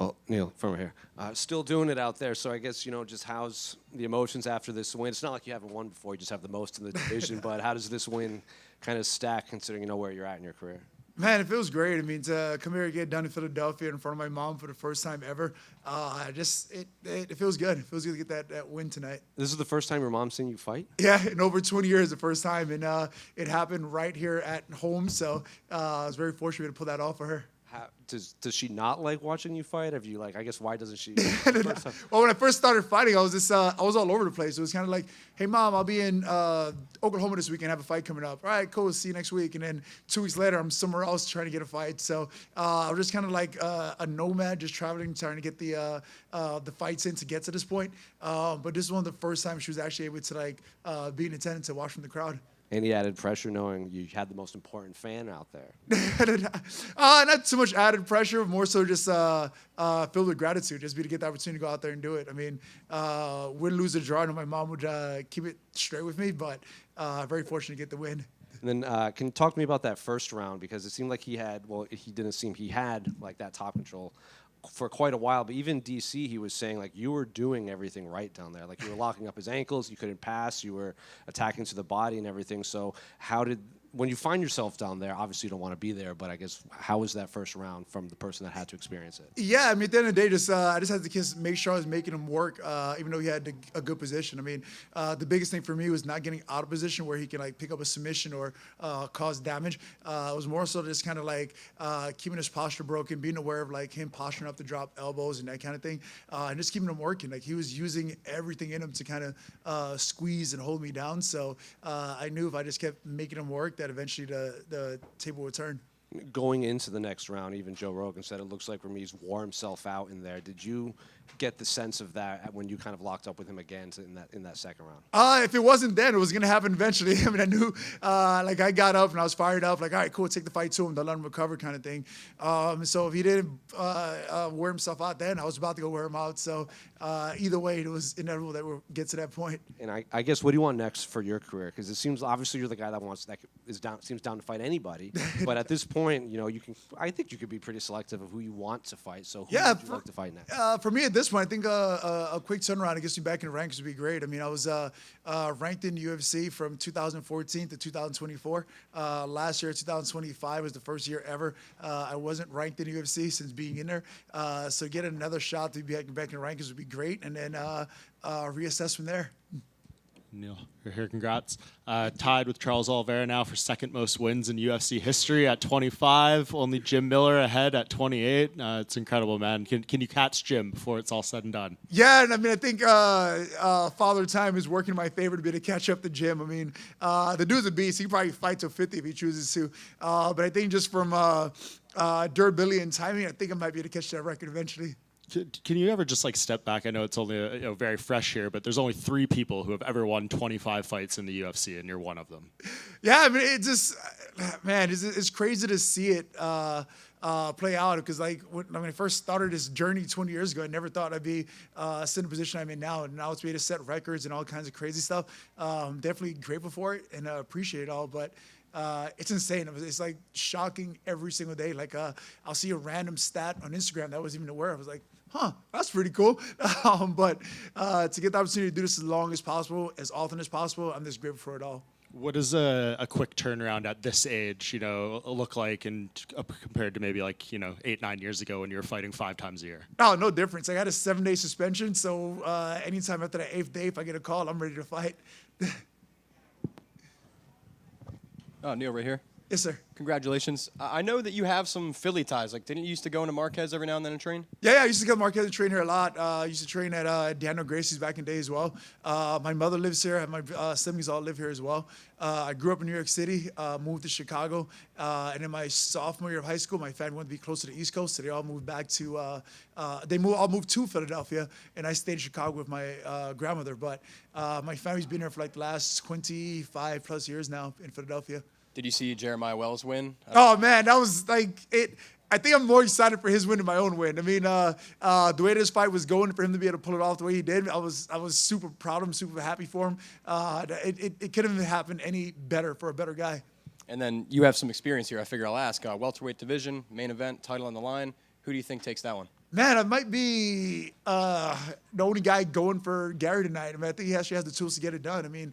Well, Neil, from here, still doing it out there. So I guess, just how's the emotions after this win? It's not like you haven't won before. You just have the most in the division. But how does this win kind of stack considering, where you're at in your career? Man, it feels great. I mean, to come here and get done in Philadelphia in front of my mom for the first time ever, it feels good. It feels good to get that win tonight. This is the first time your mom's seen you fight? Yeah, in over 20 years, the first time. And it happened right here at home. So I was very fortunate to pull that off for her. Does she not like watching you fight? Have you I guess why doesn't she? Well, when I first started fighting, I was all over the place. It was kind of like, hey mom, I'll be in Oklahoma this weekend, have a fight coming up. All right, cool, see you next week. And then 2 weeks later, I'm somewhere else trying to get a fight. So I was just kind of like a nomad, just traveling, trying to get the fights in to get to this point. But this is one of the first times she was actually able to be in attendance and watch from the crowd. Any added pressure knowing you had the most important fan out there? Not too much added pressure, more so just filled with gratitude, just to get the opportunity to go out there and do it. I mean, win, lose, or draw, I know my mom would keep it straight with me, but very fortunate to get the win. And then can you talk to me about that first round? Because it seemed like he had that top control for quite a while, but even DC, he was saying you were doing everything right down there. You were locking up his ankles, you couldn't pass, you were attacking to the body and everything. So when you find yourself down there, obviously you don't want to be there, but I guess how was that first round from the person that had to experience it? Yeah, I mean, at the end of the day, I just had to make sure I was making him work, even though he had a good position. I mean, the biggest thing for me was not getting out of position where he can pick up a submission or cause damage. It was more so just kind of keeping his posture broken, being aware of him posturing up to drop elbows and that kind of thing, and just keeping him working. He was using everything in him to kind of squeeze and hold me down. So I knew if I just kept making him work, that eventually the table would turn. Going into the next round, even Joe Rogan said it looks like Ramiz wore himself out in there. Did you get the sense of that when you kind of locked up with him again in that second round? If it wasn't then, it was going to happen eventually. I mean, I knew, I got up and I was fired up, all right, cool, take the fight to him, don't let him recover kind of thing. So if he didn't wear himself out then, I was about to go wear him out. So either way, it was inevitable that we'll get to that point. And I guess, what do you want next for your career? Because it seems, obviously, you're the guy seems down to fight anybody. But at this point, I think you could be pretty selective of who you want to fight. So who would you like to fight next? For me at this point, I think a quick turnaround to get you back in the ranks would be great. I mean, I was ranked in UFC from 2014 to 2024. Last year, 2025 was the first year ever I wasn't ranked in UFC since being in there. So getting another shot to be back in the rankings would be great, and then reassess from there. Neil, you're here. Congrats. Tied with Charles Oliveira now for second most wins in UFC history at 25. Only Jim Miller ahead at 28. It's incredible, man. Can you catch Jim before it's all said and done? Yeah, and I mean, I think Father Time is working in my favor to be able to catch up to Jim. I mean, the dude's a beast. He can probably fight till 50 if he chooses to. But I think just from durability and timing, I think I might be able to catch that record eventually. Can you ever just step back? I know it's only very fresh here, but there's only 3 people who have ever won 25 fights in the UFC, and you're one of them. Yeah, I mean, it just, man, it's crazy to see it play out, because when I first started this journey 20 years ago, I never thought I'd be in the position I'm in now, and now it's made to set records and all kinds of crazy stuff. I'm definitely grateful for it and appreciate it all, but it's insane. It's shocking every single day. I'll see a random stat on Instagram that I wasn't even aware of. I was like, that's pretty cool. But to get the opportunity to do this as long as possible, as often as possible, I'm just grateful for it all. What does a quick turnaround at this age, look like, and compared to maybe 8-9 years ago when you were fighting 5 times a year? Oh, no difference. I got a 7-day suspension, so anytime after that 8th day, if I get a call, I'm ready to fight. Oh, Neil, right here. Yes, sir. Congratulations. I know that you have some Philly ties. Didn't you used to go into Marquez every now and then and train? Yeah, I used to go to Marquez and train here a lot. I used to train at Daniel Gracie's back in the day as well. My mother lives here. My siblings all live here as well. I grew up in New York City, moved to Chicago, and in my sophomore year of high school, my family wanted to be closer to the East Coast, so they all moved back to all moved to Philadelphia, and I stayed in Chicago with my grandmother. But my family's been here for the last 25 plus years now in Philadelphia. Did you see Jeremiah Wells win? Oh, man, that was it. I think I'm more excited for his win than my own win. I mean, the way this fight was going, for him to be able to pull it off the way he did, I was super proud of him, super happy for him. It couldn't have happened any better for a better guy. And then you have some experience here. I figure I'll ask. Welterweight division, main event, title on the line. Who do you think takes that one? Man, I might be the only guy going for Garry tonight. I mean, I think he actually has the tools to get it done. I mean,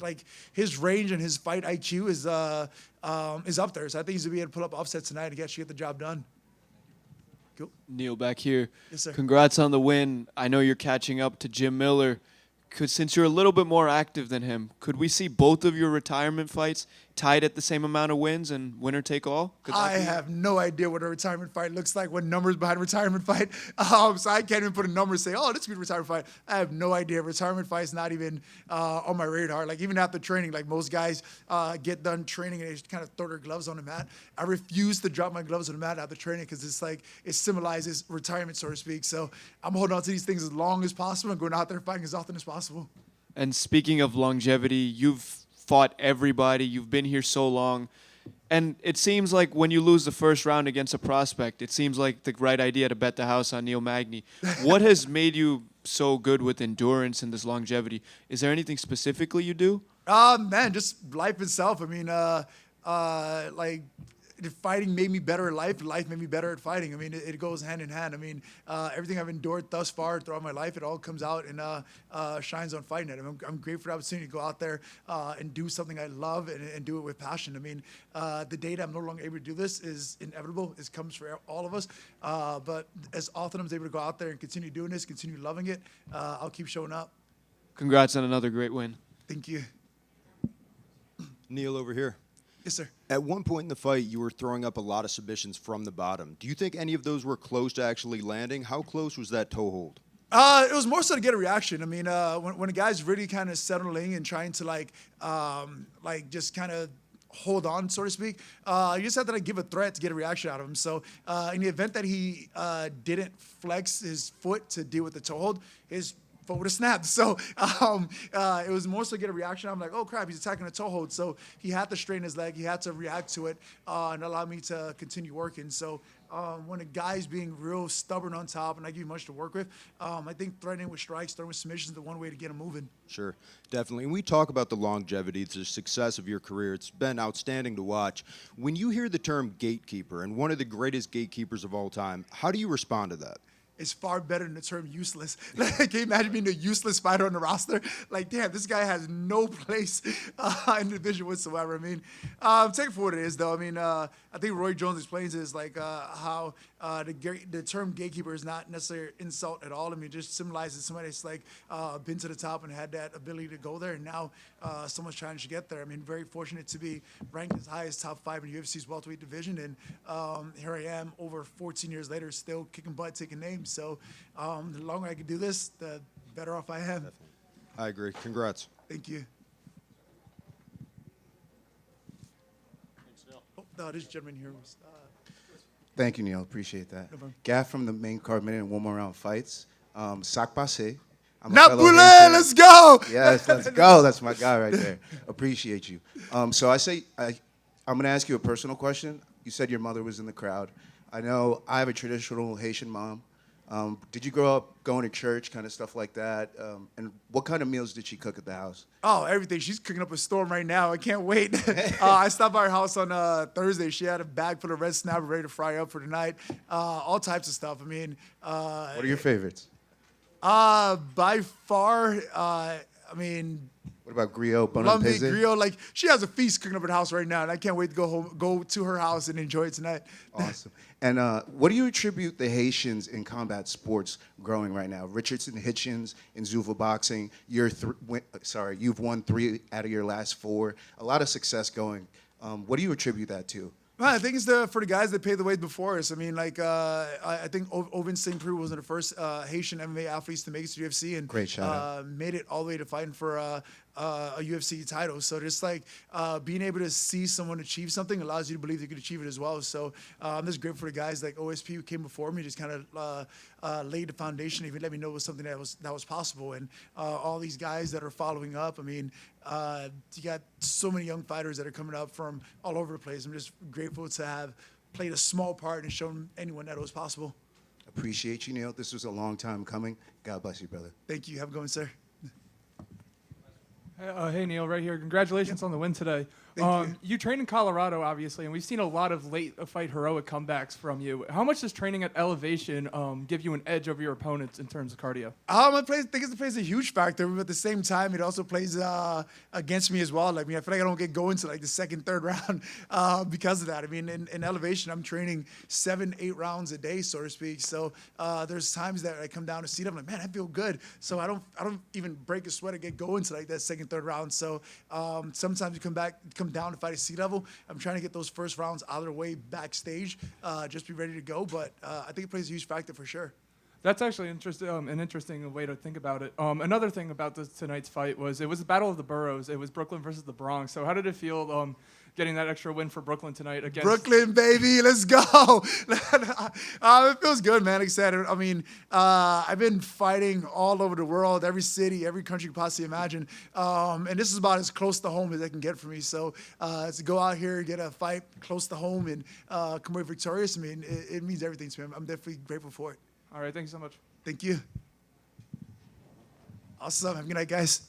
like his range and his fight IQ is up there. So I think he's gonna be able to pull up upsets tonight to actually get the job done. Cool. Neil, back here. Yes, sir. Congrats on the win. I know you're catching up to Jim Miller. Since you're a little bit more active than him, could we see both of your retirement fights tied at the same amount of wins and winner take all? I have no idea what a retirement fight looks like, what numbers behind a retirement fight. So I can't even put a number and say, oh, this could be a retirement fight. I have no idea. Retirement fight's not even on my radar. Like even after training, like most guys get done training and they just kind of throw their gloves on the mat. I refuse to drop my gloves on the mat after training because it's like it symbolizes retirement, so to speak. So I'm holding on to these things as long as possible and going out there fighting as often as possible. And speaking of longevity, you've fought everybody. You've been here so long. And it seems like when you lose the first round against a prospect, it seems like the right idea to bet the house on Neil Magny. What has made you so good with endurance and this longevity? Is there anything specifically you do? Man, just life itself. I mean, like fighting made me better at life. Life made me better at fighting. I mean, it goes hand in hand. I mean, everything I've endured thus far throughout my life, it all comes out and shines on fighting it. I mean, I'm grateful for the opportunity to go out there and do something I love and do it with passion. I mean, the day that I'm no longer able to do this is inevitable. It comes for all of us. But as often as I'm able to go out there and continue doing this, continue loving it, I'll keep showing up. Congrats on another great win. Thank you. Neil, over here. Yes, sir. At one point in the fight, you were throwing up a lot of submissions from the bottom. Do you think any of those were close to actually landing? How close was that toe hold? It was more so to get a reaction. I mean, when a guy's really kind of settling and trying to like just kind of hold on, so to speak, you just have to like give a threat to get a reaction out of him. So in the event that he didn't flex his foot to deal with the toe hold, his foot would have snapped. So it was more so get a reaction. I'm like, oh crap, he's attacking a toe hold. So he had to straighten his leg. He had to react to it and allow me to continue working. So when a guy's being real stubborn on top and I give you much to work with, I think threatening with strikes, throwing with submissions is the one way to get him moving. Sure, definitely. And we talk about the longevity, the success of your career. It's been outstanding to watch. When you hear the term gatekeeper and one of the greatest gatekeepers of all time, how do you respond to that? Is far better than the term useless. Like, can you imagine being a useless fighter on the roster? Like, damn, this guy has no place in the division whatsoever. I mean, take it for what it is, though. I mean, I think Roy Jones explains it as like how the term gatekeeper is not necessarily an insult at all. I mean, it just symbolizes somebody that's like been to the top and had that ability to go there, and now someone's trying to get there. I mean, very fortunate to be ranked as high as top 5 in UFC's welterweight division, and here I am over 14 years later, still kicking butt, taking names. So the longer I can do this, the better off I am. I agree. Congrats. Thank you. Oh, no, this gentleman here was. Thank you, Neil. Appreciate that. No problem. Gaff from the main card minute and one more round fights. Sac passe. I'm a Not fellow Boulay, Haitian. let's go. Yes, let's go. That's my guy right there. Appreciate you. So I'm going to ask you a personal question. You said your mother was in the crowd. I know I have a traditional Haitian mom. Did you grow up going to church, kind of stuff like that? And what kind of meals did she cook at the house? Oh, everything. She's cooking up a storm right now. I can't wait. I stopped by her house on Thursday. She had a bag full of red snapper ready to fry up for tonight. All types of stuff. I mean, What are your favorites? by far, I mean, What about griot, bon lambe, appetit? griot. Like she has a feast cooking up at the house right now, and I can't wait to go to her house and enjoy it tonight. Awesome. And what do you attribute the Haitians in combat sports growing right now? Richardson Hitchens in Zouva boxing. You've won 3 out of your last 4. A lot of success going. What do you attribute that to? Well, I think it's for the guys that paved the way before us. I mean, like, I think Ovin St. Preux was one of the first Haitian MMA athletes to make it to UFC and Great shout out. made it all the way to fighting for a UFC title. So just like being able to see someone achieve something allows you to believe they could achieve it as well. So I'm just grateful for the guys like OSP who came before me, just kind of laid the foundation, even let me know it was something that was possible. And all these guys that are following up, I mean, you got so many young fighters that are coming up from all over the place. I'm just grateful to have played a small part and shown anyone that it was possible. Appreciate you, Neil. This was a long time coming. God bless you, brother. Thank you. Have a good one, sir. Hey, Neil, right here. Congratulations on the win today. Thank you. You train in Colorado, obviously, and we've seen a lot of late fight heroic comebacks from you. How much does training at elevation give you an edge over your opponents in terms of cardio? I think it plays a huge factor, but at the same time, it also plays against me as well. Like, I feel like I don't get going to like the second, third round because of that. I mean, in elevation, I'm training 7-8 rounds a day, so to speak. So there's times that I come down to seat up, I'm like, man, I feel good. So I don't even break a sweat or get going to like that second, third round. So sometimes you come down to fight at sea level. I'm trying to get those first rounds out of the way backstage, just be ready to go. But I think it plays a huge factor for sure. That's actually an interesting way to think about it. Another thing about tonight's fight was it was the Battle of the Boroughs. It was Brooklyn versus the Bronx. So how did it feel getting that extra win for Brooklyn tonight against Brooklyn, baby, let's go. It feels good, man. Like I said, I mean, I've been fighting all over the world, every city, every country you can possibly imagine. And this is about as close to home as they can get for me. So to go out here, get a fight close to home, and come away victorious, I mean, it means everything to me. I'm definitely grateful for it. All right, thank you so much. Thank you. Awesome. Have a good night, guys.